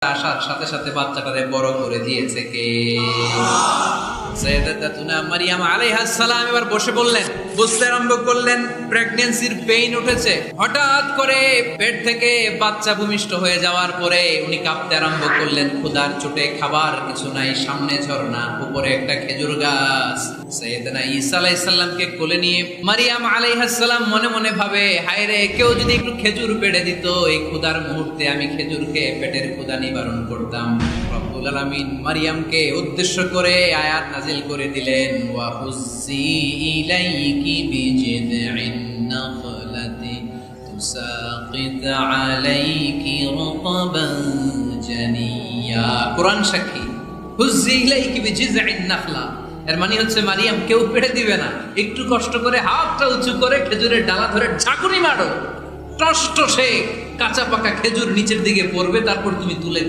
আসার সাথে সাথে বাচ্চাটারে বড় করে দিয়েছে কে? সাইয়্যিদাতুনা মারইয়াম আলাইহাস সালাম এবার বসে বললেন, বুঝতে আরম্ভ করলেন প্রেগন্যান্সির পেইন উঠেছে। হঠাৎ করে পেট থেকে বাচ্চা ভূমিষ্ঠ হয়ে যাওয়ার পরে উনি কাঁপতে আরম্ভ করলেন। ক্ষুধার চোটে খাবার কিছু নাই, সামনে ঝর্ণা, উপরে একটা খেজুর গাছ। সাইয়্যিদানা ঈসা আলাইহিস সালামকে কোলে নিয়ে মারইয়াম আলাইহাস সালাম মনে মনে ভাবে, হায় রে, কেউ যদি একটু খেজুর পেড়ে দিত, এই ক্ষুধার মুহূর্তে আমি খেজুর খেয়ে পেটের ক্ষুধা নিবারণ করতাম। রব্বুল আলামিন মারইয়ামকে উদ্দেশ্য করে আয়াত নাজিল করে দিলেন, ওয়া হুজ্জি ইলাইকি বিজিদইন নাখলাতি তুসাকিত আলাইকি রাতাবান জানিয়া। কোরআন সাক্ষী, হুজ্জি ইলাইকি বিজিদইন নাখলা, এর মানে হচ্ছে মারিয়াম কেউ পেড়ে দিবে না, একটু কষ্ট করে হাতটা উঁচু করে খেজুরের ডালা ধরে ঝাঁকুনি মারো, টস টসে কাঁচা পাকা খেজুর নিচের দিকে পড়বে, তারপর তুমি তুলে খাবে।